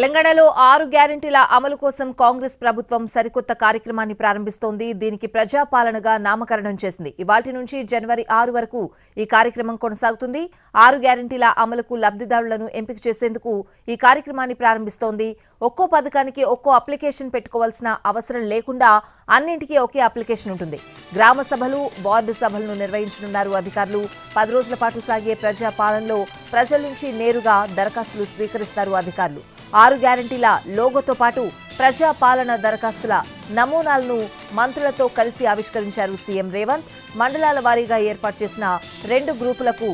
తెలంగాణలో 6 గ్యారెంటీల అమలు కోసం కాంగ్రెస్ ప్రభుత్వం సరికొత్త కార్యక్రమాన్ని ప్రారంభిస్తోంది. దీనికి ప్రజాపాలనగా నామకరణం చేసింది. ఇవాల్టి నుంచి జనవరి 6 వరకు ఈ కార్యక్రమం కొనసాగుతుంది. 6 గ్యారెంటీల అమలుకు లబ్ధిదారులను ఎంపిక చేసేందుకు ఈ కార్యక్రమాన్ని ప్రారంభిస్తోంది. ఒక్కో పథకానికి ఒక్కో అప్లికేషన్ పెట్టుకోవాల్సిన అవసరం లేకుండా అన్నింటికీ ఒకే అప్లికేషన్ ఉంటుంది. గ్రామ సభలు, వార్డు సభలను నిర్వహించనున్నారు అధికారులు. 10 రోజుల పాటు సాగే ప్రజాపాలనలో ప్రజల నుంచి నేరుగా దరఖాస్తులు స్వీకరిస్తారు అధికారులు. 6 గ్యారెంటీల లోగోతో పాటు ప్రజాపాలన దరఖాస్తుల నమూనాలను మంత్రులతో కలిసి ఆవిష్కరించారు సీఎం రేవంత్. మండలాల వారీగా ఏర్పాటు చేసిన 2 గ్రూపులకు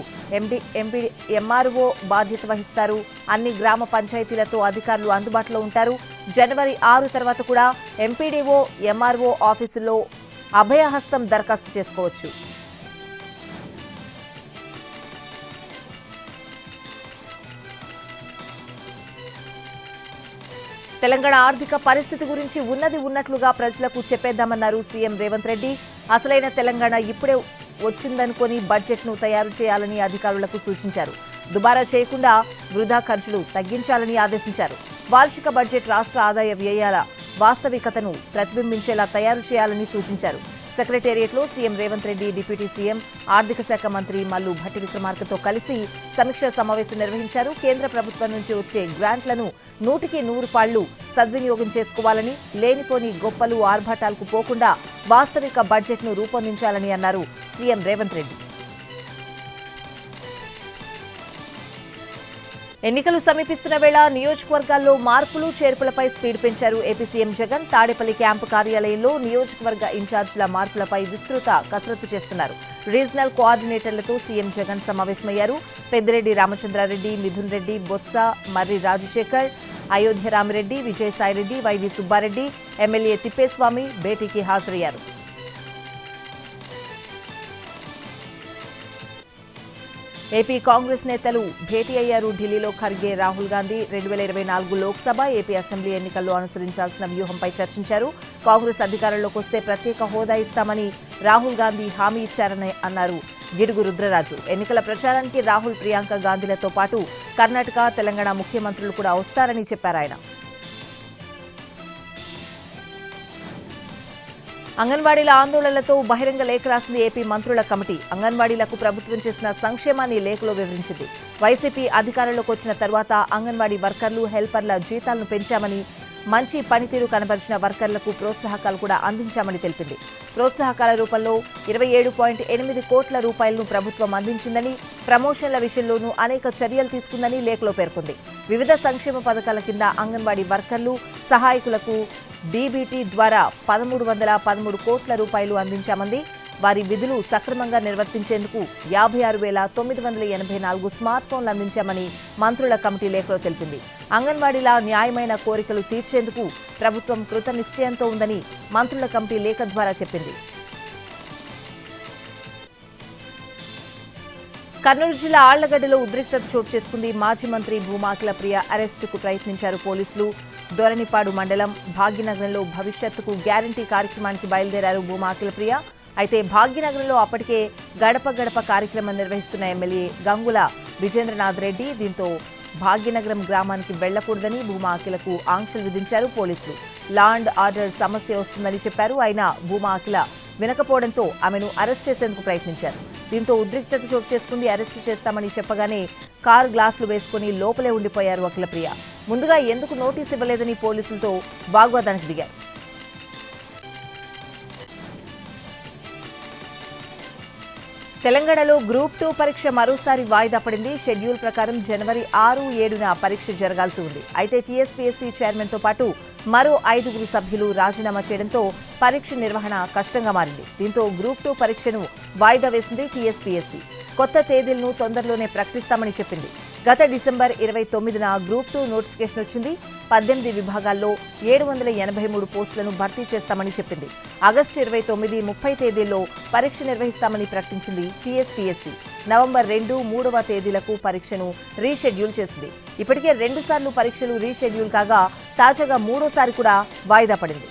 ఎంఆర్ఓ బాధ్యత వహిస్తారు. అన్ని గ్రామ పంచాయతీలతో అధికారులు అందుబాటులో ఉంటారు. జనవరి 6 తర్వాత కూడా ఎంపీడీఓ, ఎంఆర్ఓ ఆఫీసుల్లో అభయహస్తం దరఖాస్తు చేసుకోవచ్చు. తెలంగాణ ఆర్థిక పరిస్థితి గురించి ఉన్నది ఉన్నట్లుగా ప్రజలకు చెప్పేద్దామన్నారు సీఎం రేవంత్ రెడ్డి. అసలైన తెలంగాణ ఇప్పుడే వచ్చిందనుకొని బడ్జెట్ను తయారు చేయాలని అధికారులకు సూచించారు. దుబారా చేయకుండా వృధా ఖర్చులు తగ్గించాలని ఆదేశించారు. వార్షిక బడ్జెట్ రాష్ట్ర ఆదాయ వ్యయాల వాస్తవికతను ప్రతిబింబించేలా తయారు చేయాలని సూచించారు. సెక్రటేరియట్లో CM Revanth Reddy, deputy CM, ఆర్థిక శాఖ మంత్రి మల్లు భట్టి విక్రమార్కతో కలిసి సమీక్షా సమావేశం నిర్వహించారు. కేంద్ర ప్రభుత్వం నుంచి వచ్చే గ్రాంట్లను 100కి 100 పాళ్లు సద్వినియోగం చేసుకోవాలని, లేనిపోని గొప్పలు ఆర్భాటాలకు పోకుండా వాస్తవిక బడ్జెట్ను రూపొందించాలని అన్నారు సీఎం రేవంత్ రెడ్డి. ఎన్నికలు సమీపిస్తున్న వేళ నియోజకవర్గాల్లో మార్పులు చేర్పులపై స్పీడ్ పెంచారు AP CM Jagan. Tadepalli camp కార్యాలయంలో నియోజకవర్గ ఇన్ఛార్జీల మార్పులపై విస్తృత కసరత్తు చేస్తున్నారు. రీజనల్ కోఆర్డినేటర్లతో సీఎం జగన్ సమావేశమయ్యారు. పెద్దిరెడ్డి రామచంద్రారెడ్డి, మిథున్ రెడ్డి, బొత్స, మర్రి రాజశేఖర్, అయోధ్య రామిరెడ్డి, విజయసాయిరెడ్డి, వైవి సుబ్బారెడ్డి, ఎమ్మెల్యే తిప్పేస్వామి భేటీకి హాజరయ్యారు. ఏపీ కాంగ్రెస్ నేతలు భేటీ అయ్యారు. ఢిల్లీలో ఖర్గే, రాహుల్ గాంధీ 2024 లోక్సభ, ఏపీ అసెంబ్లీ ఎన్నికల్లో అనుసరించాల్సిన వ్యూహంపై చర్చించారు. కాంగ్రెస్ అధికారంలోకి వస్తే ప్రత్యేక హోదా ఇస్తామని రాహుల్ గాంధీ హామీ ఇచ్చారని అన్నారు గిడుగు రుద్రరాజు. ఎన్నికల ప్రచారానికి రాహుల్, ప్రియాంక గాంధీలతో పాటు కర్ణాటక, తెలంగాణ ముఖ్యమంత్రులు కూడా వస్తారని చెప్పారు ఆయన. అంగన్వాడీల ఆందోళనలతో బహిరంగ లేఖ రాసింది ఏపీ మంత్రుల కమిటీ. అంగన్వాడీలకు ప్రభుత్వం చేసిన సంక్షేమాన్ని లేఖలో వివరించింది. వైసీపీ అధికారంలోకి వచ్చిన తర్వాత అంగన్వాడీ వర్కర్లు, హెల్పర్ల జీతాలను పెంచామని, మంచి పనితీరు కనబరిచిన వర్కర్లకు ప్రోత్సాహకాలు కూడా అందించామని తెలిపింది. ప్రోత్సాహకాల రూపంలో 27.8 కోట్ల రూపాయలను ప్రభుత్వం అందించిందని, ప్రమోషన్ల విషయంలోనూ అనేక చర్యలు తీసుకుందని లేఖలో పేర్కొంది. వివిధ సంక్షేమ పథకాల కింద అంగన్వాడీ వర్కర్లు, సహాయకులకు డీబీటీ ద్వారా 1313 కోట్ల రూపాయలు అందించామంది. వారి విధులు సక్రమంగా నిర్వర్తించేందుకు 56,984 స్మార్ట్ ఫోన్లు అందించామని మంత్రుల కమిటీ లేఖలో తెలిపింది. అంగన్వాడీల న్యాయమైన కోరికలు తీర్చేందుకు ప్రభుత్వం కృత నిశ్చయంతో ఉందని మంత్రుల కమిటీ లేఖ ద్వారా చెప్పింది. కర్నూలు జిల్లా ఆళ్లగడ్డలో ఉద్రిక్తత చోటు చేసుకుంది. మాజీ మంత్రి భూమా అఖిలప్రియ అరెస్టుకు ప్రయత్నించారు పోలీసులు. దొరనిపాడు మండలం భాగ్యనగరంలో భవిష్యత్తుకు గ్యారంటీ కార్యక్రమానికి బయలుదేరారు భూమా అఖిలప్రియ. అయితే భాగ్యనగరంలో అప్పటికే గడప గడప కార్యక్రమం నిర్వహిస్తున్న ఎమ్మెల్యే గంగుల విజేంద్రనాథ్ రెడ్డి. దీంతో భాగ్యనగరం గ్రామానికి వెళ్లకూడదని భూమా అఖిలకు ఆంక్షలు విధించారు పోలీసులు. లా అండ్ ఆర్డర్ సమస్య వస్తుందని చెప్పారు. అయినా భూమా అఖిల వినకపోవడంతో ఆమెను అరెస్ట్ చేసేందుకు ప్రయత్నించారు. దీంతో ఉద్రిక్తత చోటు చేసుకుంది. అరెస్టు చేస్తామని చెప్పగానే కారు గ్లాసులు వేసుకుని లోపలే ఉండిపోయారు అఖిలప్రియ. ముందుగా ఎందుకు నోటీస్ ఇవ్వలేదని పోలీసులతో వాగ్వాదానికి దిగారు. తెలంగాణలో గ్రూప్ 2 పరీక్ష మరోసారి వాయిదా పడింది. షెడ్యూల్ ప్రకారం జనవరి 6, 7న పరీక్ష జరగాల్సి ఉంది. అయితే టీఎస్పీఎస్సీ చైర్మన్తో పాటు మరో 5 సభ్యులు రాజీనామా చేయడంతో పరీక్ష నిర్వహణ కష్టంగా మారింది. దీంతో గ్రూప్ 2 పరీక్షను వాయిదా వేసింది టీఎస్పీఎస్సీ. కొత్త తేదీలను తొందరలోనే ప్రకటిస్తామని చెప్పింది. గత డిసెంబర్ 29న గ్రూప్ 2 నోటిఫికేషన్ వచ్చింది. 18 విభాగాల్లో 783 పోస్టులను భర్తీ చేస్తామని చెప్పింది. ఆగస్టు 29, 30 తేదీల్లో పరీక్ష నిర్వహిస్తామని ప్రకటించింది టీఎస్పీఎస్సీ. నవంబర్ 2, 3వ తేదీలకు పరీక్షను రీషెడ్యూల్ చేసింది. ఇప్పటికే 2 సార్లు పరీక్షలు రీషెడ్యూల్ కాగా తాజాగా 3వసారి కూడా వాయిదా పడింది.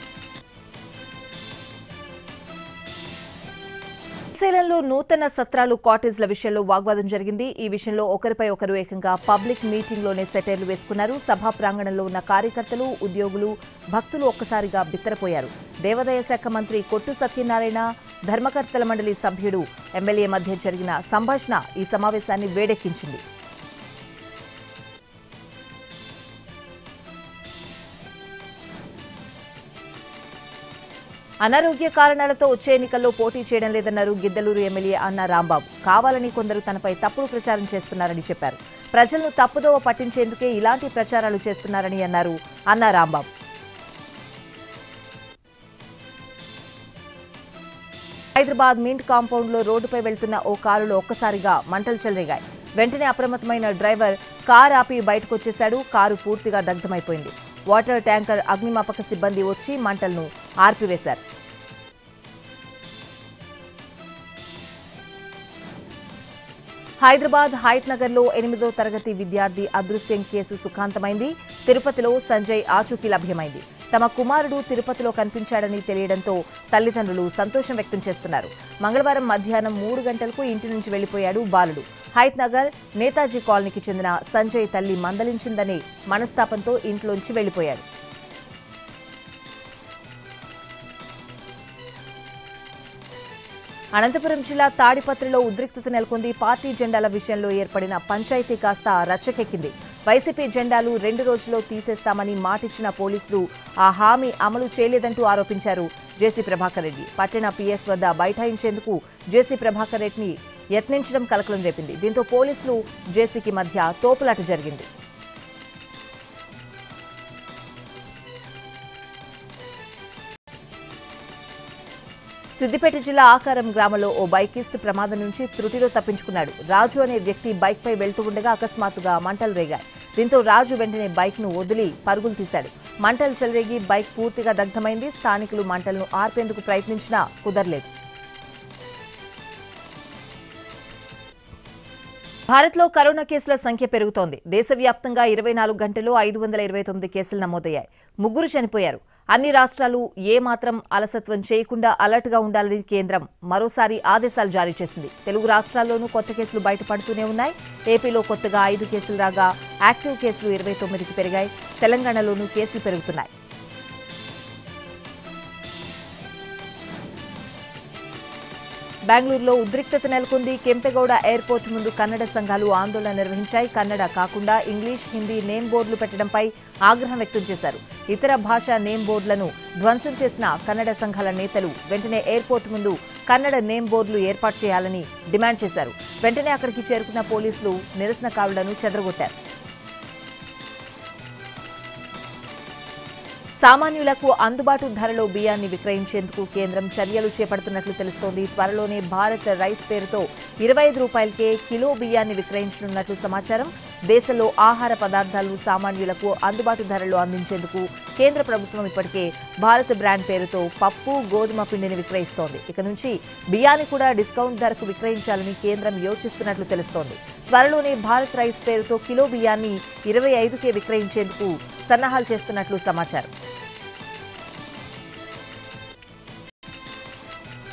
శ్రీశైలంలో నూతన సత్రాలు కాటేజ్ల విషయంలో వాగ్వాదం జరిగింది. ఈ విషయంలో ఒకరిపై ఒకరు ఏకంగా పబ్లిక్ మీటింగ్లోనే సెటైర్లు వేసుకున్నారు. సభా ప్రాంగణంలో ఉన్న కార్యకర్తలు, ఉద్యోగులు, భక్తులు ఒక్కసారిగా బిత్తరపోయారు. దేవాదాయ శాఖ మంత్రి కొట్టు సత్యనారాయణ, ధర్మకర్తల మండలి సభ్యుడు, ఎమ్మెల్యే మధ్య జరిగిన సంభాషణ ఈ సమావేశాన్ని వేడెక్కించింది. అనారోగ్య కారణాలతో వచ్చే ఎన్నికల్లో పోటీ చేయడం లేదన్నారు గిద్దలూరు ఎమ్మెల్యే అన్నా రాంబాబు. కావాలని కొందరు తనపై తప్పుడు ప్రచారం చేస్తున్నారని చెప్పారు. ప్రజలను తప్పుదోవ పట్టించేందుకే ఇలాంటి ప్రచారాలు చేస్తున్నారని అన్నారు అన్నా రాంబాబు. హైదరాబాద్ మింట్ కాంపౌండ్ లో రోడ్డుపై వెళ్తున్న ఓ కారులో ఒక్కసారిగా మంటలు చెలరేగాయి. వెంటనే అప్రమత్తమైన డ్రైవర్ కారు ఆపి బయటకు వచ్చేశాడు. కారు పూర్తిగా దగ్ధమైపోయింది. వాటర్ ట్యాంకర్ అగ్నిమాపక సిబ్బంది వచ్చి మంటలను ఆర్పివేశారు. హైదరాబాద్ హయత్ నగర్లో 8వ తరగతి విద్యార్థి అదృశ్యం కేసు సుఖాంతమైంది. తిరుపతిలో సంజయ్ ఆచూకీ లభ్యమైంది. తమ కుమారుడు తిరుపతిలో కనిపించాడని తెలియడంతో తల్లిదండ్రులు సంతోషం వ్యక్తం చేస్తున్నారు. మంగళవారం మధ్యాహ్నం 3 గంటలకు ఇంటి నుంచి వెళ్లిపోయాడు బాలుడు. హయత్ నగర్ నేతాజీ కాలనీకి చెందిన సంజయ్ తల్లి మందలించిందనే మనస్తాపంతో ఇంట్లోంచి వెళ్లిపోయాడు. అనంతపురం జిల్లా తాడిపత్రిలో ఉద్రిక్తత నెలకొంది. పార్టీ జెండాల విషయంలో ఏర్పడిన పంచాయతీ కాస్త రచ్చకెక్కింది. వైసీపీ జెండాలు 2 రోజుల్లో తీసేస్తామని మాటిచ్చిన పోలీసులు ఆ హామీ అమలు చేయలేదంటూ ఆరోపించారు జేసీ ప్రభాకర్ రెడ్డి. పట్టణ పీఎస్ వద్ద బైఠాయించేందుకు జేసీ ప్రభాకర్ రెడ్డిని యత్నించడం కలకలం రేపింది. దీంతో పోలీసులు జేసీకి మధ్య తోపులాట జరిగింది. సిద్దిపేట జిల్లా ఆకారం గ్రామంలో ఓ బైకిస్ట్ ప్రమాదం నుంచి త్రుటిలో తప్పించుకున్నాడు. రాజు అనే వ్యక్తి బైక్పై వెళ్తూ ఉండగా అకస్మాత్తుగా మంటలు రేగాయి. దీంతో రాజు వెంటనే బైక్ను వదిలి పరుగులు తీశాడు. మంటలు చెలరేగి బైక్ పూర్తిగా దగ్ధమైంది. స్థానికులు మంటలను ఆర్పేందుకు ప్రయత్నించినా కుదరలేదు. భారత్లో కరోనా కేసుల సంఖ్య పెరుగుతోంది. దేశవ్యాప్తంగా 24 గంటల్లో 529 కేసులు నమోదయ్యాయి. 3 చనిపోయారు. అన్ని రాష్ట్రాలు ఏమాత్రం అలసత్వం చేయకుండా అలర్ట్గా ఉండాలని కేంద్రం మరోసారి ఆదేశాలు జారీ చేసింది. తెలుగు రాష్ట్రాల్లోనూ కొత్త కేసులు బయటపడుతూనే ఉన్నాయి. ఏపీలో కొత్తగా 5 కేసులు రాగా యాక్టివ్ కేసులు 29కి పెరిగాయి. తెలంగాణలోనూ కేసులు పెరుగుతున్నాయి. బెంగళూరులో ఉద్రిక్తత నెలకొంది. కెంపెగౌడ ఎయిర్పోర్ట్ ముందు కన్నడ సంఘాలు ఆందోళన నిర్వహించాయి. కన్నడ కాకుండా ఇంగ్లీష్, హిందీ నేమ్ బోర్డులు పెట్టడంపై ఆగ్రహం వ్యక్తం చేశారు. ఇతర భాషా నేమ్ బోర్డులను ధ్వంసం చేసిన కన్నడ సంఘాల నేతలు వెంటనే ఎయిర్పోర్ట్ ముందు కన్నడ నేమ్ బోర్డులు ఏర్పాటు చేయాలని డిమాండ్ చేశారు. వెంటనే అక్కడికి చేరుకున్న పోలీసులు నిరసనకారులను చెదరగొట్టారు. సామాన్యులకు అందుబాటు ధరలో బియ్యాన్ని విక్రయించేందుకు కేంద్రం చర్యలు చేపడుతున్నట్లు తెలుస్తోంది. త్వరలోనే భారత్ రైస్ పేరుతో 25 రూపాయలకే కిలో బియ్యాన్ని విక్రయించనున్నట్లు సమాచారం. దేశంలో ఆహార పదార్థాలు సామాన్యులకు అందుబాటు ధరలో అందించేందుకు కేంద్ర ప్రభుత్వం ఇప్పటికే భారత్ బ్రాండ్ పేరుతో పప్పు, గోధుమ పిండిని విక్రయిస్తోంది. ఇక నుంచి బియ్యాన్ని కూడా డిస్కౌంట్ ధరకు విక్రయించాలని కేంద్రం యోచిస్తున్నట్లు తెలుస్తోంది. త్వరలోనే భారత్ రైస్ పేరుతో కిలో బియ్యాన్ని 25కే విక్రయించేందుకు సన్నాహాలు చేస్తున్నట్లు సమాచారం.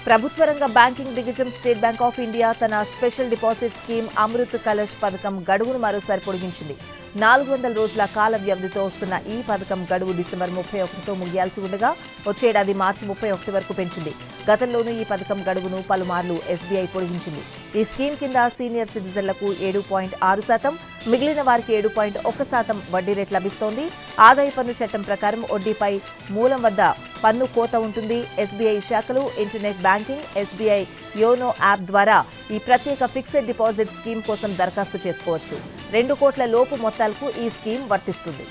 ప్రభుత్వ రంగ బ్యాంకింగ్ దిగ్గజం స్టేట్ బ్యాంక్ ఆఫ్ ఇండియా తన special deposit scheme Amrit Kalash పథకం గడువును మరోసారి పొడిగించింది. 400 రోజుల కాల వ్యవధితో వస్తున్న ఈ పథకం గడువు డిసెంబర్ 31తో ముగియాల్సి ఉండగా వచ్చేడాది మార్చి 31 వరకు పెంచింది. గతంలోనూ ఈ పథకం గడువును పలుమార్లు ఎస్బీఐ పొడిగించింది. ఈ స్కీమ్ కింద సీనియర్ సిటిజన్లకు 7.6%, మిగిలిన వారికి 7.1% వడ్డీ రేట్ లభిస్తోంది. ఆదాయ పన్ను చట్టం ప్రకారం వడ్డీపై మూలం వద్ద పన్ను కోత ఉంటుంది. ఎస్బీఐ శాఖలు, internet banking, SBI YONO app ద్వారా ఈ ప్రత్యేక ఫిక్స్డ్ డిపాజిట్ స్కీమ్ కోసం దరఖాస్తు చేసుకోవచ్చు. 2 కోట్ల లోపు మొత్తాలకు ఈ స్కీమ్ వర్తిస్తుంది.